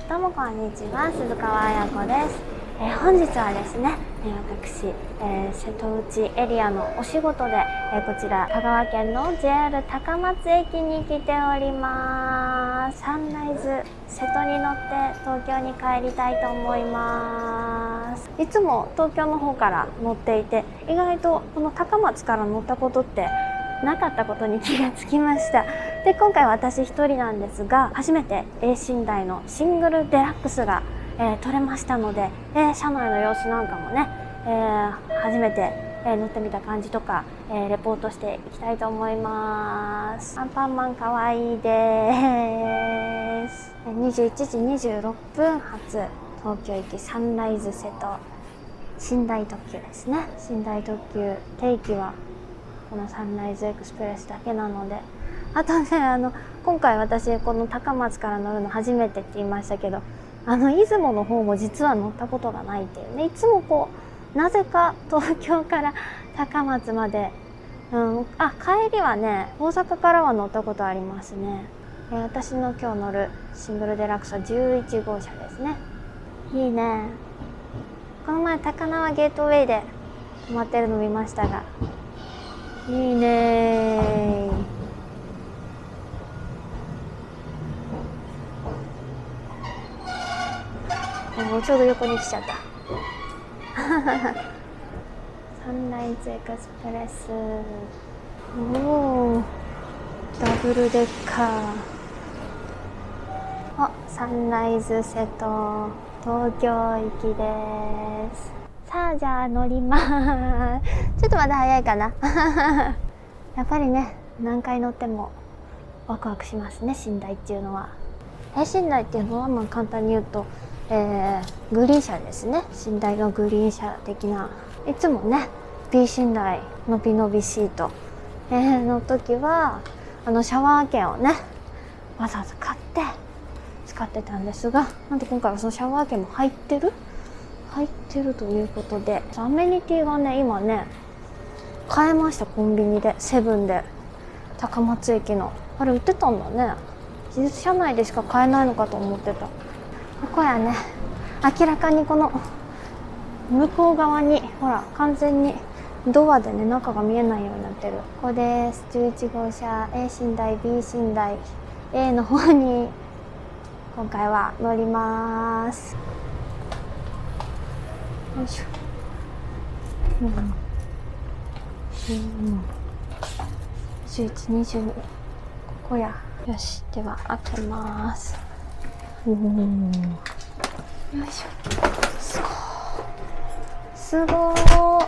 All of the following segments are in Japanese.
どうもこんにちは、鈴川彩子です。本日はですね、私、瀬戸内エリアのお仕事で、こちら香川県の JR 高松駅に来ております。サンライズ瀬戸に乗って東京に帰りたいと思います。いつも東京の方から乗っていて、意外とこの高松から乗ったことってなかったことに気がつきました。で、今回私一人なんですが、初めてA寝台のシングルデラックスが、撮れましたので、車内の様子なんかもね、初めて、乗ってみた感じとか、レポートしていきたいと思います。アンパンマンかわいいです。21時26分発東京行きサンライズ瀬戸寝台特急ですね。寝台特急定期はこのサンライズエクスプレスだけなので、あとね、今回私この高松から乗るの初めてって言いましたけど、出雲の方も実は乗ったことがないっていうね。いつもこうなぜか東京から高松まで、帰りはね、大阪からは乗ったことありますね。私の今日乗るシングルデラックスは11号車ですね。いいね。この前高輪ゲートウェイで止まってるの見ましたが、いいねー。ちょうど横に来ちゃった。サンライズエクスプレス。おー、ダブルデッカー。サンライズ瀬戸東京行きです。さあ、じゃあ乗ります。ちょっとまだ早いかな。やっぱりね、何回乗ってもワクワクしますね、寝台っていうのは。寝台っていうのは簡単に言うと、グリーン車ですね。寝台のグリーン車的な。いつもね B 寝台のびのびシート、の時はシャワー券をねわざわざ買って使ってたんですが、なんと今回はそのシャワー券も入ってるということで、アメニティがね今ね買えました。コンビニでセブンで高松駅のあれ売ってたんだね。事実車内でしか買えないのかと思ってた。ここやね。明らかにこの向こう側にほら完全にドアでね中が見えないようになってる。ここです。11号車 A 寝台 B 寝台 A の方に今回は乗ります。よいしょ。11、22ここや。よし、では開けます。よいしょ。すごー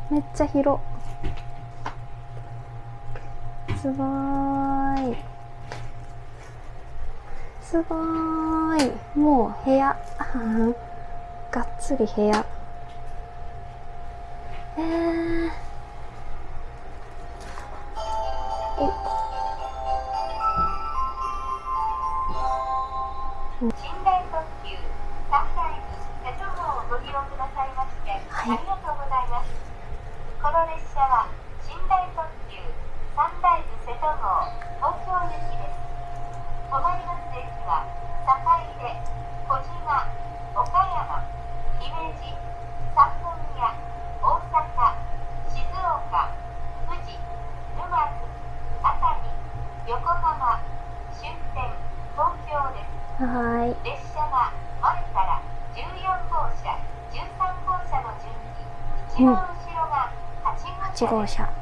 めっちゃ広。すごーい。すごーい。もう部屋がっつり部屋。寝台特急サンライズ瀬戸号をご利用くださいましてありがとうございます。この列車は寝台特急サンライズ瀬戸号東京行きです。止まります駅は坂出、小島、岡山、姫路、三宮、大阪、静岡、富士、沼津、熱海、横浜、終点東京です。はい。列車が前から14号車、13号車の順に一番後ろが8号車です。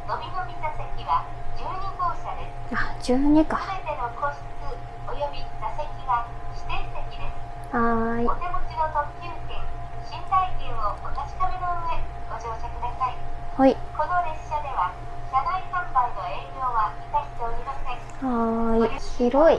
のびのび座席は12号車です。12か。すべての個室および座席は指定席です。はーい。お手持ちの特急券、寝台券をお確かめの上ご乗車ください。はい。この列車では車内販売の営業はいたしておりません。はーい。広い。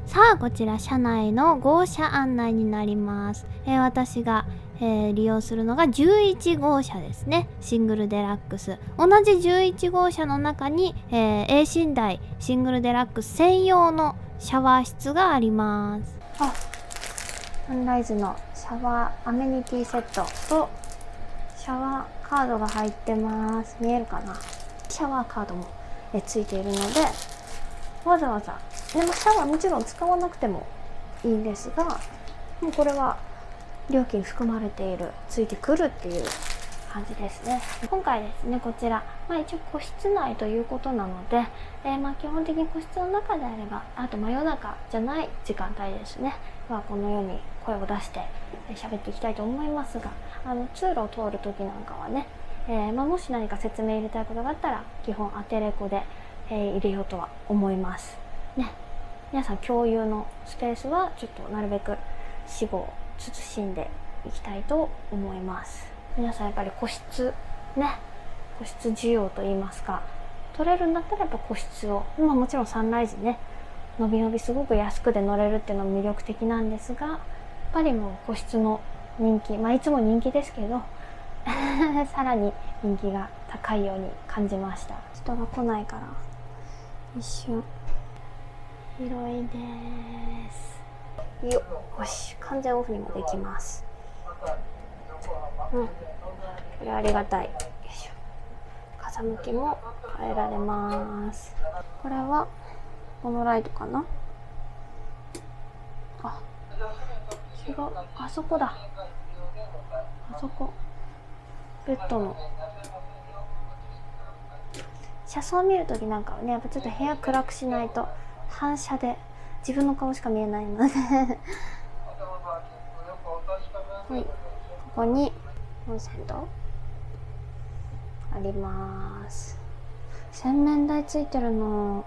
さあ、こちら車内の号車案内になります。私が、利用するのが11号車ですね。シングルデラックス。同じ11号車の中に、A 寝台シングルデラックス専用のシャワー室があります。サンライズのシャワーアメニティセットとシャワーカードが入ってます。見えるかな。シャワーカードもついているので、わざわざ、でもシャワーもちろん使わなくてもいいんですが、もうこれは料金含まれている、ついてくるっていう感じですね。今回ですね、こちら、一応個室内ということなので、基本的に個室の中であれば、あと真夜中じゃない時間帯ですね、このように声を出して喋っていきたいと思いますが、通路を通る時なんかはね、もし何か説明入れたいことがあったら、基本アテレコで、入れようとは思いますね。皆さん共有のスペースはちょっとなるべく死後を慎んでいきたいと思います。皆さんやっぱり個室ね、個室需要といいますか、取れるんだったらやっぱ個室を、もちろんサンライズね、のびのびすごく安くで乗れるっていうのも魅力的なんですが、やっぱりもう個室の人気、いつも人気ですけどさらに人気が高いように感じました。人が来ないから一瞬広いですよ。よし、完全オフにもできます。これありがたい。よいしょ。風向きも変えられます。これはこのライトかな。違う、あそこだ。あそこ、ベッドの車窓を見るときなんかはね、やっぱちょっと部屋暗くしないと反射で自分の顔しか見えないのではい、ここにコンセントあります。洗面台ついてるの、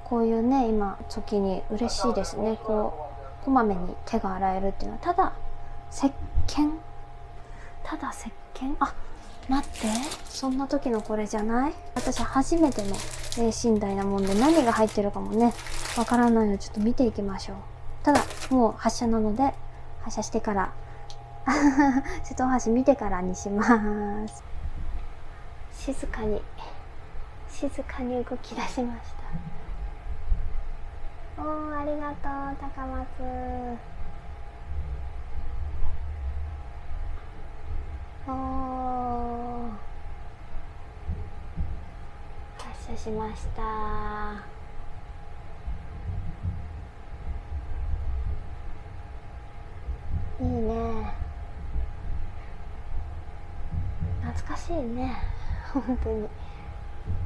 こういうね、今時に嬉しいですね。こまめに手が洗えるっていうのは、ただ石鹸、待って、そんな時のこれじゃない？私初めての寝台なもんで、何が入ってるかもねわからないので、ちょっと見ていきましょう。ただもう発射なので、発射してから瀬戸大橋見てからにします。静かに動き出しました。ありがとう高松。発射しました。いいね、懐かしいね本当に。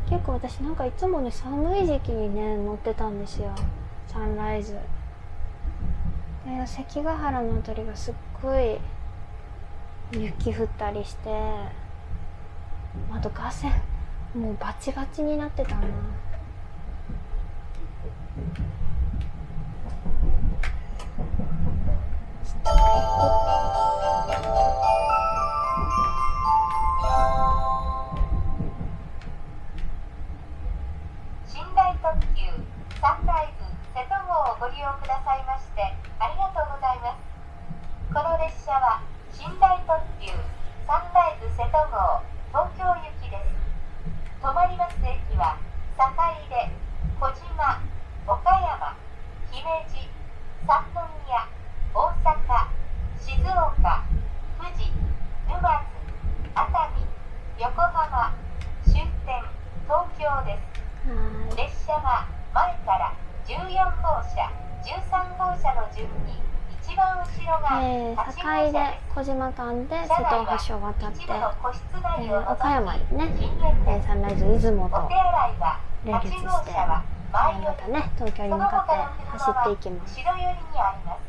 結構私なんかいつもね、寒い時期にね乗ってたんですよ、サンライズで。関ヶ原のあたりがすっごい雪降ったりして、あと河川もうバチバチになってたな。寝台特急サンライズ瀬戸号をご利用くださいましてありがとうございます。この列車は寝台特急サンライズ瀬戸号東京行きです。止まります駅は坂出、小島、岡山、姫路、三宮、大阪、静岡、富士、沼津、熱海、横浜、終点東京です。列車は前から14号車、13号車の順に一番後ろが8号車です。小島間で瀬戸大橋を渡って、岡山にね、サンライズ出雲と連結して、またね、東京に向かって走っていきます。後ろ寄りにあります。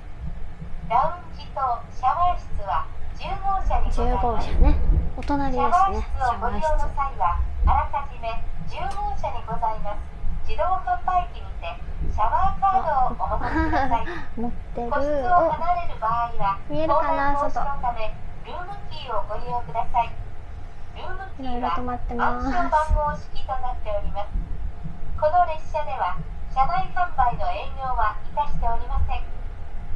ラウンジとシャワー室は10号車にございます。10号車ね、お隣ですね。シャワー室をご利用の際はあらかじめ10号車にございます自動販売機にてシャワーカードをお持ちください。持ってる。個室を離れる場合は見えるかな、盗難防止外。のためルームキーをご利用ください。ルームキーは暗証番号式となっております。この列車では車内販売の営業はいたしておりません。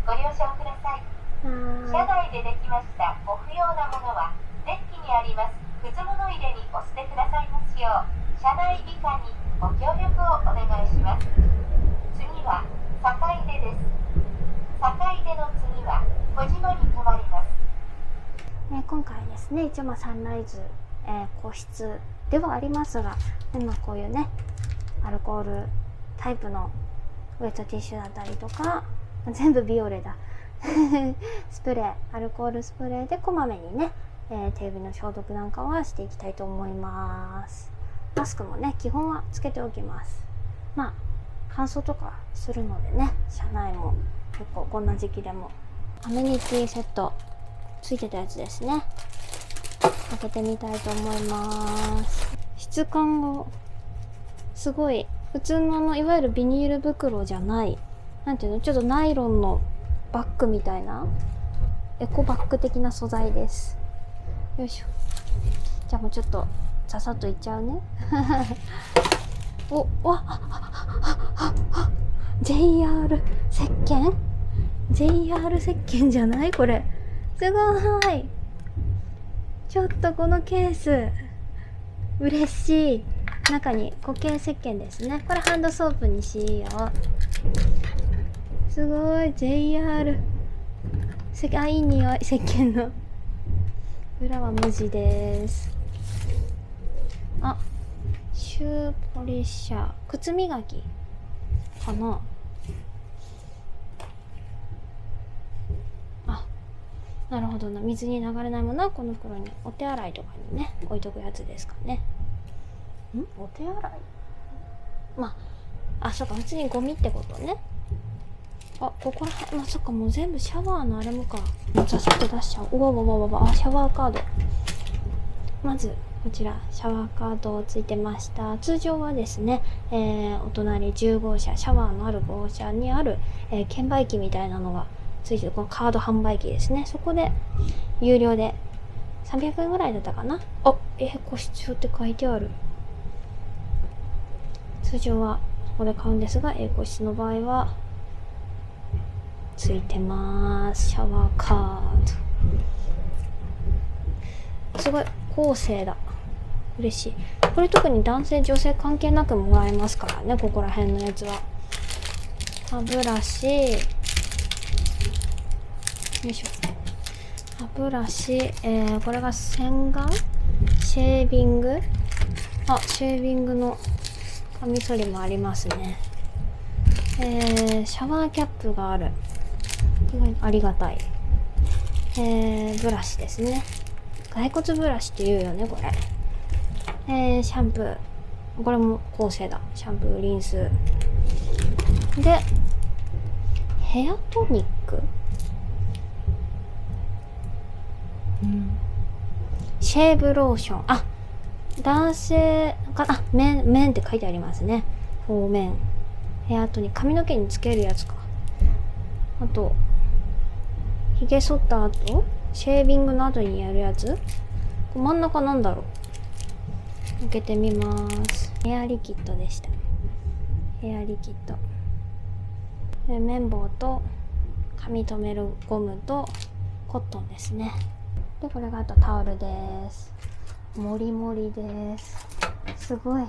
ご了承ください。車内でできましたご不要なものはデッキにありますくず物入れにお捨てくださいますよう車内美化にご協力をお願いします。次は坂出です。坂出の次は小島に停まります。今回ですね、一応サンライズ、個室ではありますが、こういうね、アルコールタイプのウェットティッシュだったりとか、全部ビオレだスプレー、アルコールスプレーでこまめにね、テーブルの消毒なんかはしていきたいと思います。マスクもね、基本はつけておきます。まあ乾燥とかするのでね、車内も結構こんな時期でも。アメニティセットついてたやつですね。開けてみたいと思います。質感がすごい普通のいわゆるビニール袋じゃない、なんていうの、ちょっとナイロンのバッグみたいなエコバッグ的な素材です。よいしょ。じゃあもうちょっとささっといっちゃうねおわJR 石鹸 JR 石鹸じゃないこれ。すごい。ちょっとこのケース嬉しい。中に固形石鹸ですね。これハンドソープにしよう。すごい JR いい匂い。石鹸の裏は無地です。あ、シューポリッシャー、靴磨きかな。あ、なるほどな。水に流れないものはこの袋に、お手洗いとかにね置いとくやつですかね。お手洗い、まあそっか、普通にゴミってことね。あ、ここら辺、そっか、もう全部シャワーのあれもか。ザサッと出しちゃう。うわわわわわ。あ、シャワーカード。まずこちらシャワーカードついてました。通常はですね、お隣10号車、シャワーのある号車にある、券売機みたいなのがついてる、このカード販売機ですね。そこで有料で300円ぐらいだったかな。あ、個室用って書いてある。通常はここで買うんですが、個室の場合はついてます。シャワーカード。すごい高性だ。嬉しい。これ特に男性女性関係なくもらえますからね、ここら辺のやつは。歯ブラシ、よいしょ。歯ブラシ、これが洗顔、シェービング、シェービングのカミソリもありますね。シャワーキャップがある。ありがたい。ブラシですね。骸骨ブラシって言うよね、これ。シャンプー。これも高性だ。シャンプー、リンス。で、ヘアトニック。シェーブローション。あ、男性か、面って書いてありますね。フォーメン。ヘアトニック。髪の毛につけるやつか。あと、髭剃った後、シェービングの後にやるやつ。真ん中なんだろう。開けてみます。ヘアリキッドでした。ヘアリキッド。綿棒と髪留めるゴムとコットンですね。で、これがあとタオルです。もりもりです。すごい。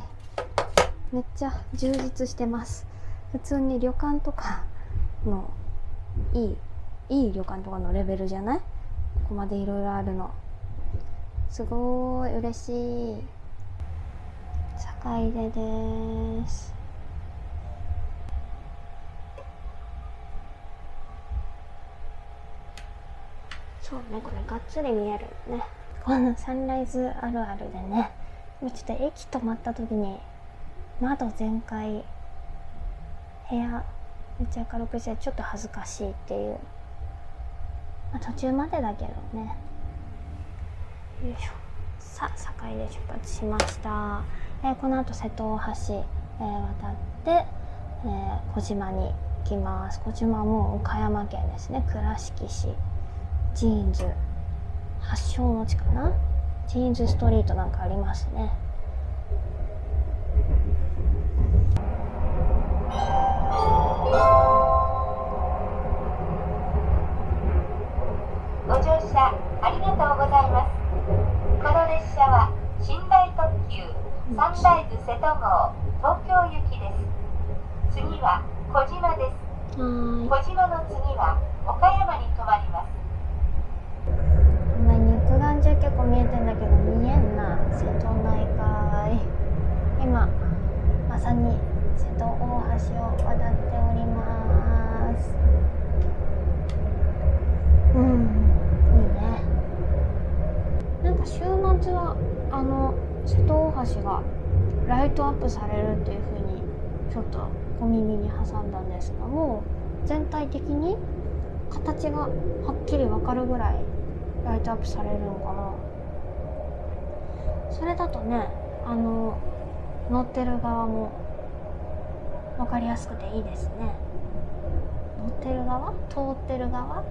めっちゃ充実してます。普通に旅館とかのいい旅館とかのレベルじゃない？ここまでいろいろあるの。すごーい、嬉しい。坂出です。そうね、これがっつり見えるね。このサンライズあるあるでね、ちょっと駅止まった時に窓全開、部屋めっちゃ明るくしてちょっと恥ずかしいっていう、途中までだけどね。よいしょ。さあ、堺で出発しました。この後瀬戸大橋、渡って、小島に行きます。小島はもう岡山県ですね。倉敷市。ジーンズ発祥の地かな。ジーンズストリートなんかありますね。ご乗車ありがとうございます。この列車は寝台特急サンライズ瀬戸号東京行きです。次は小島です。小島の次は岡山に停まります。肉眼じゃ結構見えてんだけど見えんな。瀬戸内海。今まさに瀬戸大橋を渡っております。いいね。なんか週末は瀬戸大橋がライトアップされるっていう風にちょっと小耳に挟んだんですが、もう全体的に形がはっきり分かるぐらいライトアップされるのかな。それだとね、乗ってる側も分かりやすくていいですね。乗ってる側？通ってる側？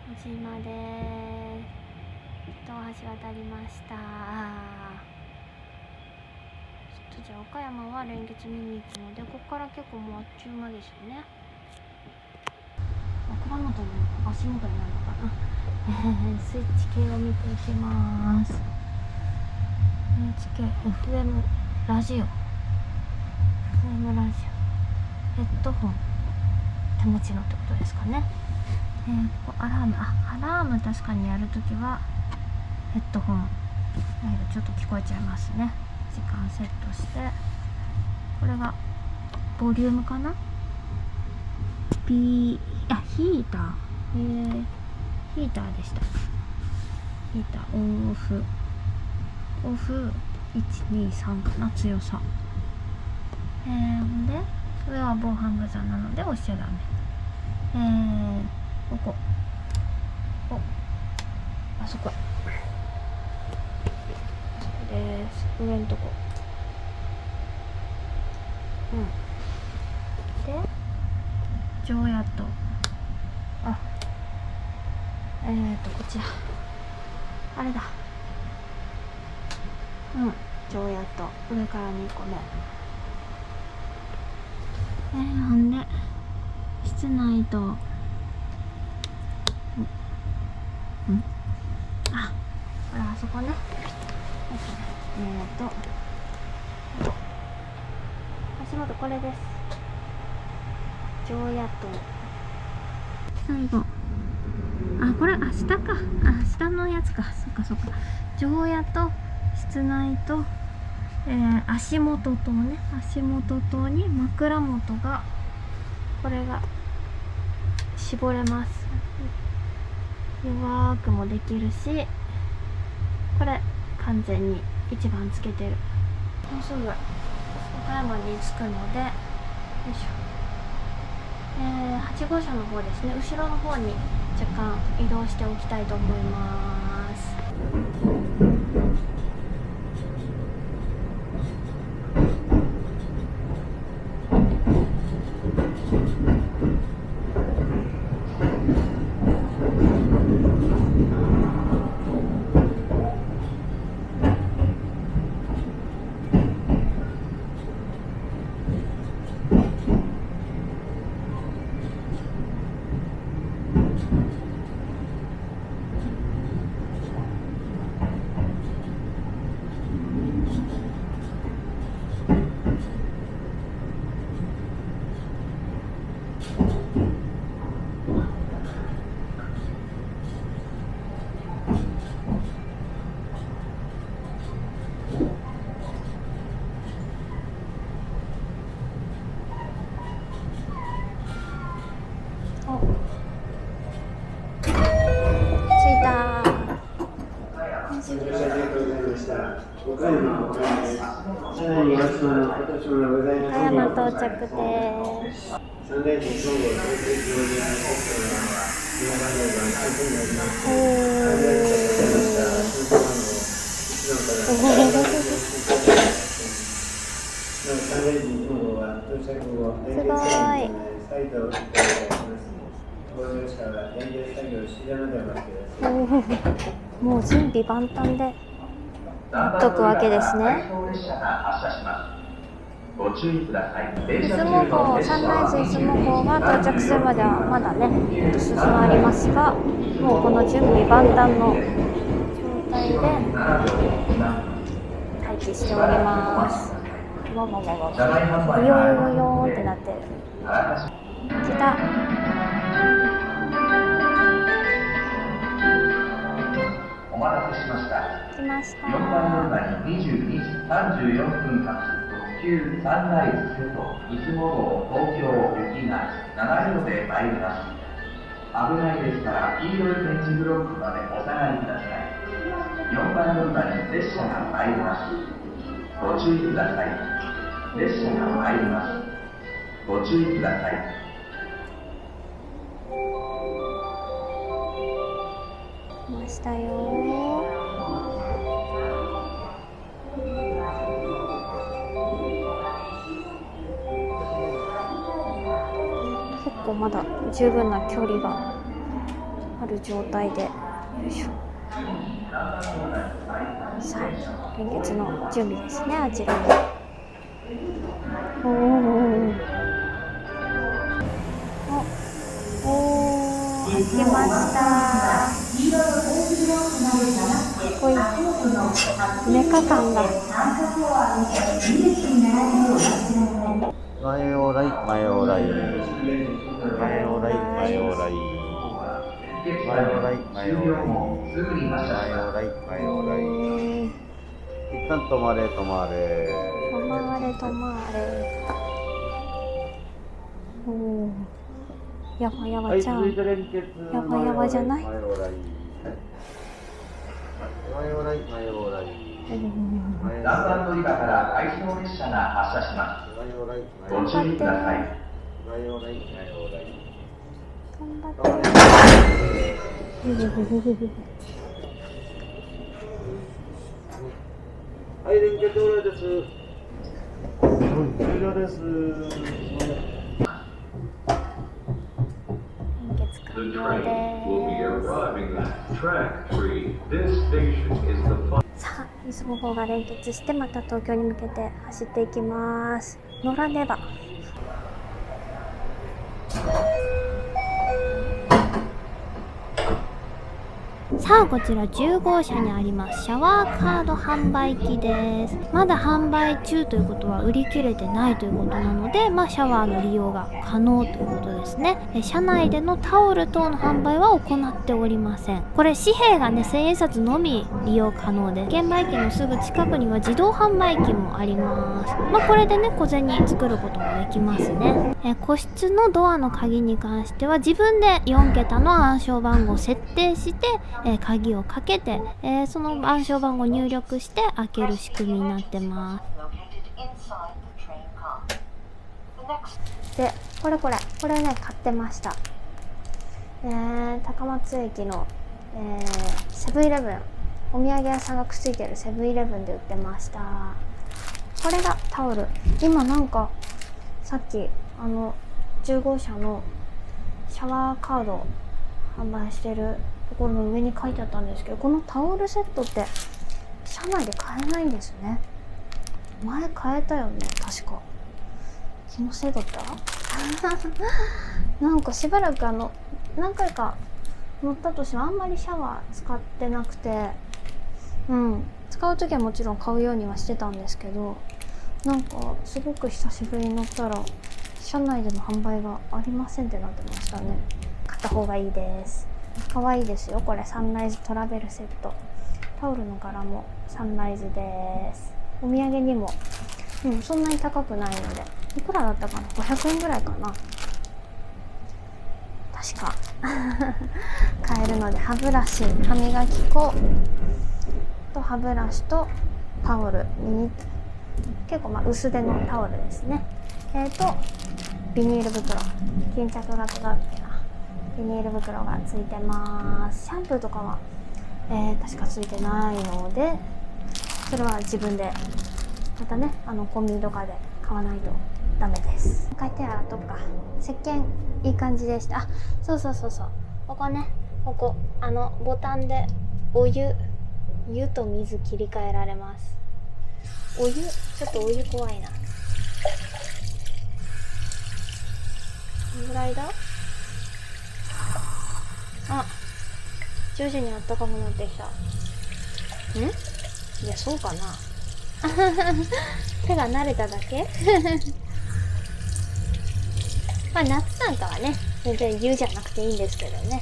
小島です。瀬戸大橋渡りました。ちょっとじゃあ岡山は連結見に行くので、ここから結構もうあっちゅう間ですよね。熊本の足元になるのかな。スイッチ系を見ていきます。 NHK、FM ラジオ、 FM ラジオ、ヘッドホン、手持ちのってことですかね。ここアラーム、アラーム確かにやるときはヘッドホンちょっと聞こえちゃいますね。時間セットして、これがボリュームかな。ヒーター、ヒーターでした。ヒーターオンオフ123かな、強さ。ほんで上は防犯ブザーなので押しちゃダメ。ここあそこです。上のとこ。で常夜灯、こちらあれだ。常夜灯上から2個目。ほんで室内とこれあそこね。足元これです。常夜灯。最後これ下か。下のやつか。そっか。常夜と室内と、足元灯ね。足元灯に枕元が、これが絞れます。弱くもできるし、これ完全に一番つけてる。もうすぐ岡山に着くので、よいしょ。8号車の方ですね。後ろの方に若干移動しておきたいと思います。岡山到着です。もう準備万端でやっとくわけですね。出雲号、サンライズ出雲号が到着するまではまだね進まありますが、もうこの準備万端の状態で待機しております。ビヨヨヨーってなってる。来た。お待たせしました。来ました。4番乗り場に22時34分発特急サンライズ瀬戸出雲号東京行きが7両で参ります。危ないですから黄色い点字ブロックまでお下がりください。4番乗り場に列車が参ります。ご注意ください。列車が参ります。ご注意ください。来ましたよ。結構まだ十分な距離がある状態で、よいしょ。さあ、連結の準備ですね、あちらに。開けました。かっこいい。メカ感が。前オーライ、前オーライ、前オーライ、前オーライ、前オーライ、前オーライ、前オーライ、前オーライ。一旦止まれ、止まれ。止まれ、止まれ。おお。やばやばじゃん。やばやばじゃない？前オーライ、前オーライ、前オーライ。南蛮乗り場から回送列車が発車します。ご注意ください。前オーライ、前オーライ。頑張って。はい、連結オーライです。終了です。The train will be arriving at track 3. This station is the さあ、出雲号が連結してまた東京に向けて走っていきます。乗らねば。さあ、こちら10号車にありますシャワーカード販売機です。まだ販売中ということは売り切れてないということなので、シャワーの利用が可能ということですね。車内でのタオル等の販売は行っておりません。これ紙幣がね1000円札のみ利用可能で、券売機のすぐ近くには自動販売機もあります。これでね小銭作ることもできますね。個室のドアの鍵に関しては自分で4桁の暗証番号を設定して鍵をかけて、その暗証番号を入力して開ける仕組みになってます。で、これね買ってました。高松駅の、セブンイレブン、お土産屋さんがくっついてるセブンイレブンで売ってました。これがタオル。今なんかさっき10号車のシャワーカード販売してるところの上に書いてあったんですけど、このタオルセットって車内で買えないんですね。前買えたよね、確か。気のせいだったなんかしばらく何回か乗ったとしてもあんまりシャワー使ってなくて、使う時はもちろん買うようにはしてたんですけど、なんかすごく久しぶりに乗ったら車内での販売がありませんってなってましたね。買った方がいいです。可愛いですよ、これ。サンライズトラベルセット。タオルの柄もサンライズです。お土産にも、そんなに高くないので、いくらだったかな、500円ぐらいかな、確か買えるので、歯ブラシ、歯磨き粉と歯ブラシとタオルに、結構薄手のタオルですね。ビニール袋、巾着型だっけな、ビニール袋がついてます。シャンプーとかは、確かついてないので、それは自分でまたね、コンビニとかで買わないとダメです。一回手洗っとくか。石鹸いい感じでした。あ、そうここね、ボタンで湯と水切り替えられます。ちょっとお湯怖いな。どのぐらいだ？あ、徐々にあったかくなってきた。いや、そうかな手が慣れただけ夏なんかはね、全然湯じゃなくていいんですけどね。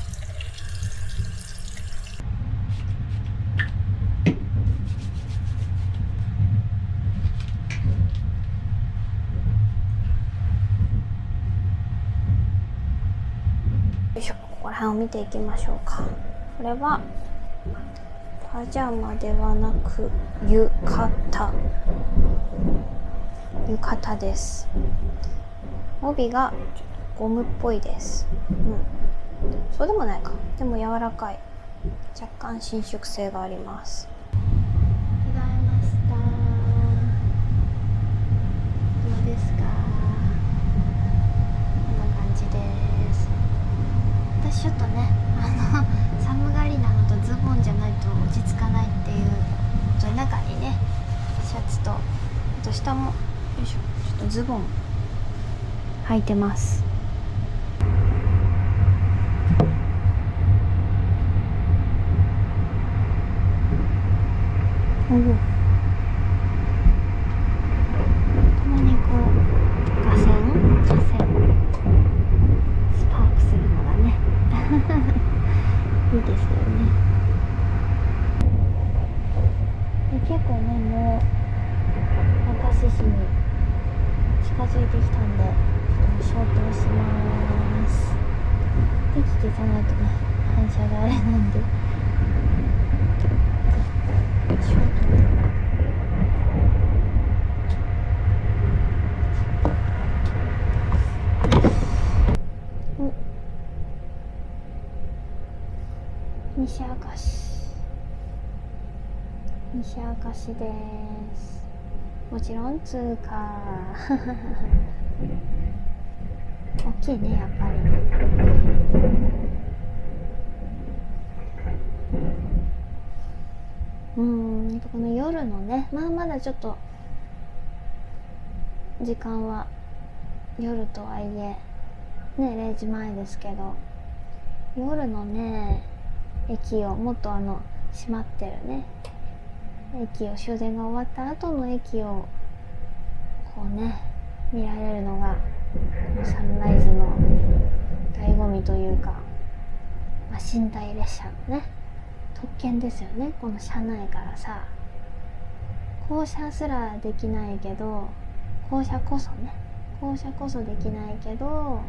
辺を見ていきましょうか。これはパジャマではなく浴衣です。帯がゴムっぽいです。そうでもないか。でも柔らかい。若干伸縮性があります。着替えました。どうですか？こんな感じです。私ちょっとね、寒がりなのとズボンじゃないと落ち着かないっていうことで、中にねシャツとあと下もよいしょ、ちょっとズボン履いてます。たまにこう河川スパークするのがねいいですよね。で結構ね、もう明石市に近づいてきたんで、ちょっと消灯します。電気消さないとね、反射があれなんで消灯。西明石です。もちろん通過大きいね、やっぱり。この夜のね、まだちょっと時間は夜とはいえね、0時前ですけど、夜のね駅をもっと閉まってるね駅を、終電が終わった後の駅をこうね見られるのがサンライズの醍醐味というか、寝台列車のね特権ですよね。この車内からさ、降車すらできないけど、降車こそできないけど、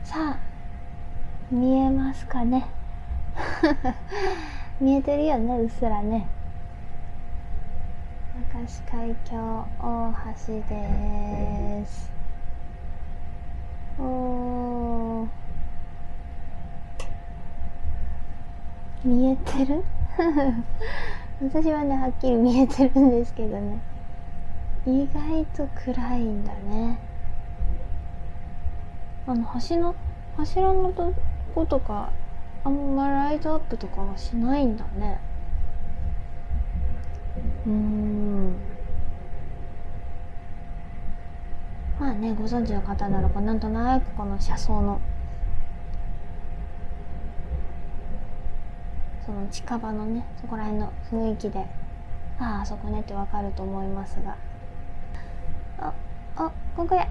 さあ見えますかね見えてるよね、うっすらね。明石海峡大橋です。見えてる私はねはっきり見えてるんですけどね、意外と暗いんだね。柱のとことかあんまライトアップとかはしないんだね。まあね、ご存知の方ならなんとなくこの車窓のその近場のね、そこら辺の雰囲気であそこねってわかると思いますが、ここや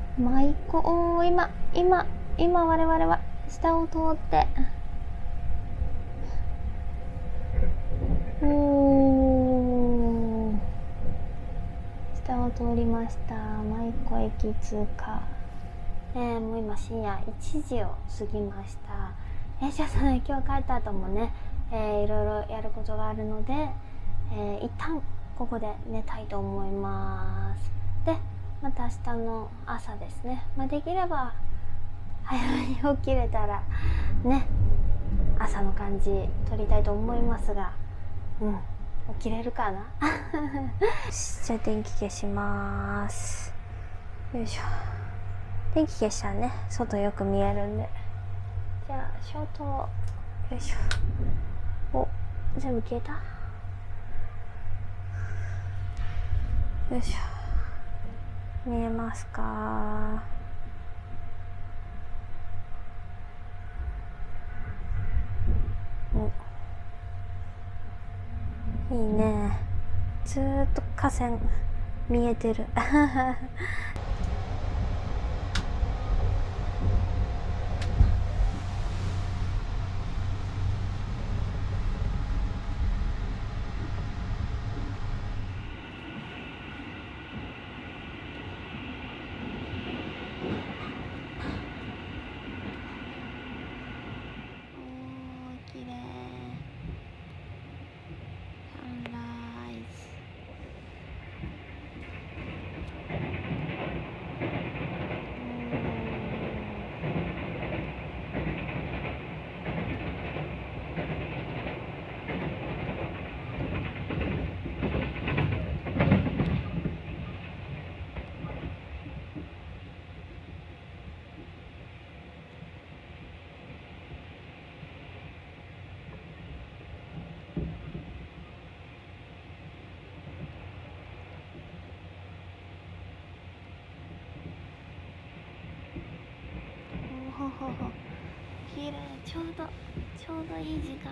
舞妓、今我々は下を通って下を通りました。舞妓駅通過。もう今深夜1時を過ぎました。ちょっとね、今日帰った後もね、いろいろやることがあるので、一旦ここで寝たいと思います。で、また明日の朝ですね、できれば早めに起きれたらね、朝の感じ撮りたいと思いますが、起きれるかなじゃあ電気消します。よいしょ。電気消したらね、外よく見えるんで。じゃあ消灯、よいしょ。全部消えた。よいしょ。見えますか？いいね。ずーっと河川見えてるちょうどいい時間。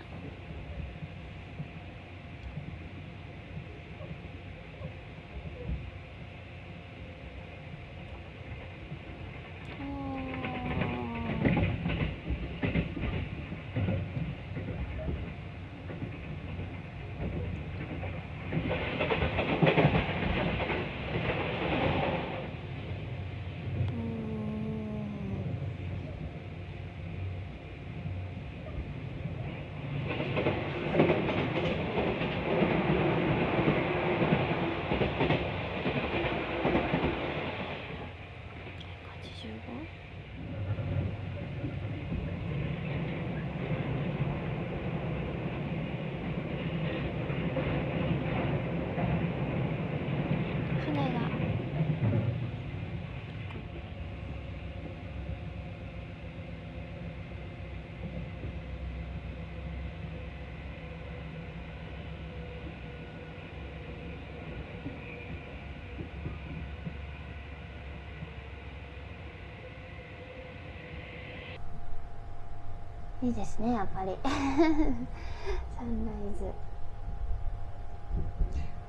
いいですね、やっぱりサンライズ。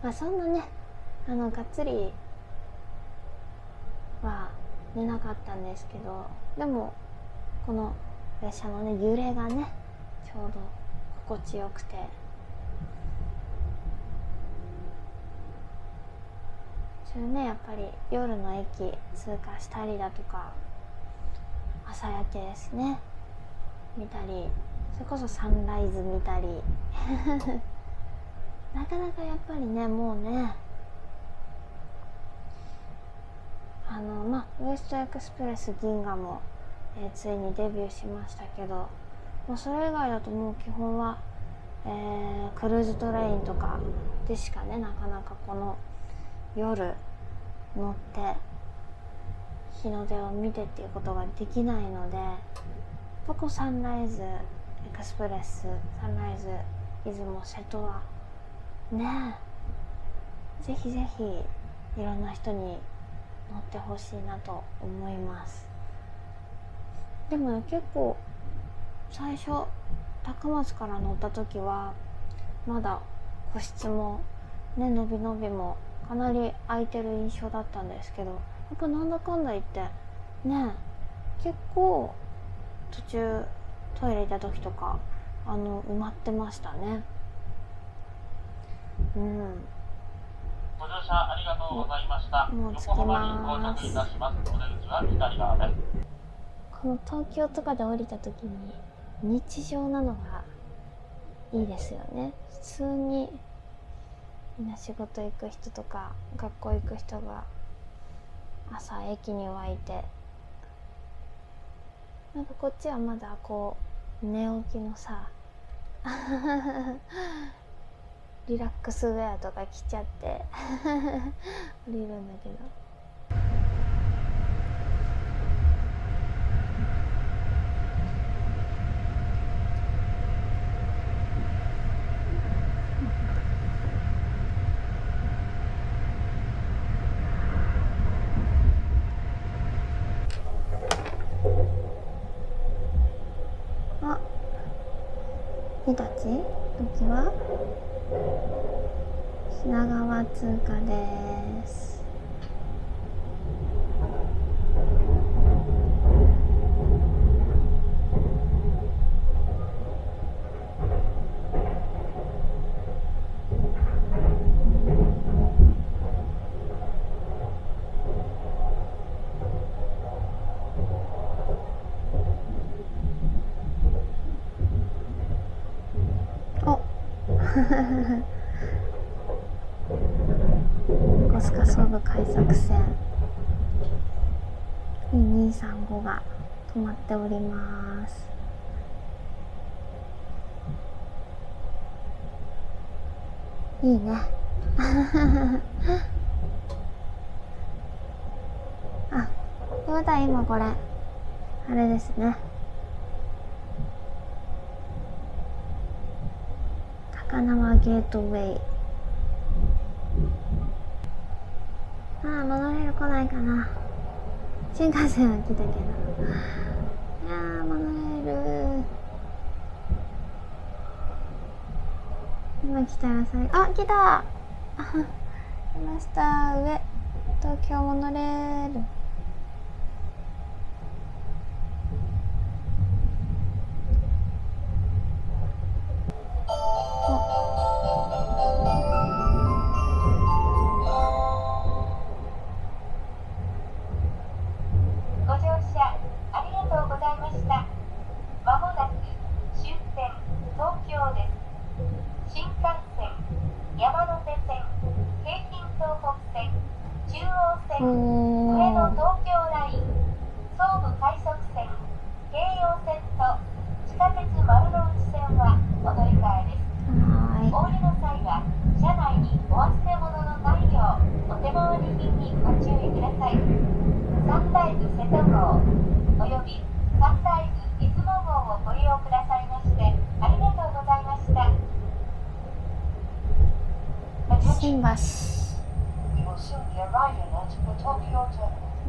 まあそんなね、がっつりは寝なかったんですけど、でもこの列車のね揺れがねちょうど心地よくて、それねやっぱり夜の駅通過したりだとか、朝焼けですね見たり、それこそサンライズ見たりなかなかやっぱりね、もうねウエストエクスプレス銀河も、ついにデビューしましたけど、もうそれ以外だともう基本は、クルーズトレインとかでしかね、なかなかこの夜乗って日の出を見てっていうことができないので、ここサンライズエクスプレス、サンライズ出雲瀬戸はねえ、ぜひぜひいろんな人に乗ってほしいなと思います。でもね、結構最初高松から乗った時はまだ個室もね伸び伸びもかなり空いてる印象だったんですけど、やっぱなんだかんだ言ってね結構途中トイレ行った時とか埋まってましたね。ご乗車ありがとうございました。もう着き横浜にま到着いす。たします。お出口は左側です。この東京とかで降りた時に日常なのがいいですよね。普通にみんな仕事行く人とか学校行く人が朝駅に湧いて、なんかこっちはまだこう寝起きのさリラックスウェアとか着ちゃって降りるんだけど、あ、日立時は品川通過です。横須賀総武快速線2235が止まっております。いいねあ、まだ今これあれですね、高輪ゲートウェイ。モノレール来ないかな。新幹線は来たけど、いやーモノレール今来たら最後、あ、来た来ました。上東京モノレール。ご乗車ありがとうございました。まもなく終点東京です。新幹線、山手線、京浜東北線、中央線、上野東京ライン、総武快速線、京葉線と地下鉄丸ノ内線はお乗り換えです。お降りの際は車内にお忘れ物のないようお手回り品にご注意ください。サンライズ瀬戸号およびサンライズ出雲号をご利用くださいましてありがとうございました。新橋。は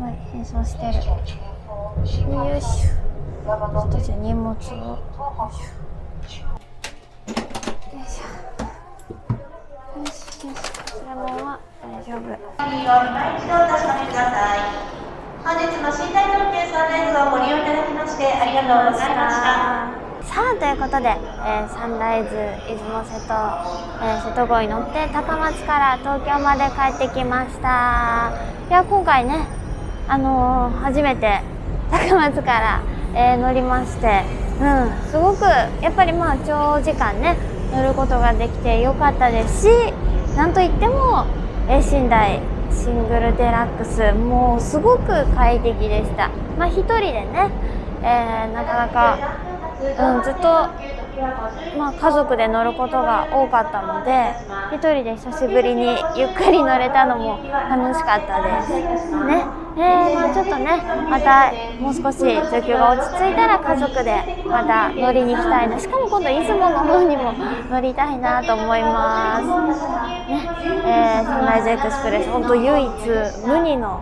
い、変装してる。よいしょ。ちょっとじゃあ荷物を。よいしょ。よいしょ。よしよし。こちらもは大丈夫。今一度お確かめください。本日も寝台特急サンライズをご利用いただきましてありがとうございました。さあということで、サンライズ出雲瀬戸、瀬戸号に乗って高松から東京まで帰ってきました。いや今回ね、初めて高松から、乗りまして、すごくやっぱり長時間ね乗ることができてよかったですし、なんといっても、寝台シングルデラックスもうすごく快適でした。一人でね、なかなか、ずっと、家族で乗ることが多かったので、一人で久しぶりにゆっくり乗れたのも楽しかったですね。ちょっとね、またもう少し状況が落ち着いたら家族でまた乗りに行きたいな。しかも今度出雲の方にも乗りたいなと思います。サンライズエクスプレス、本当唯一無二の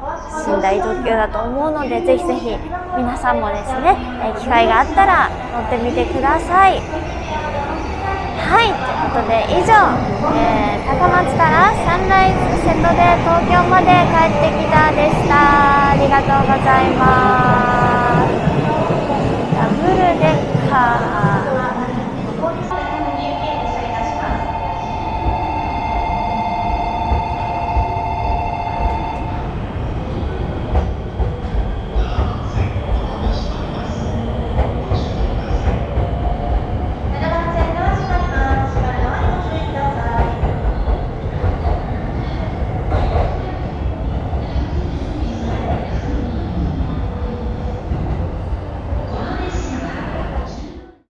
寝台特急だと思うので、ぜひぜひ皆さんもですね、機会があったら乗ってみてください。はい、ということで以上、高松からサンライズ瀬戸で東京まで帰ってきたでした。ありがとうございます。ダブルデッカー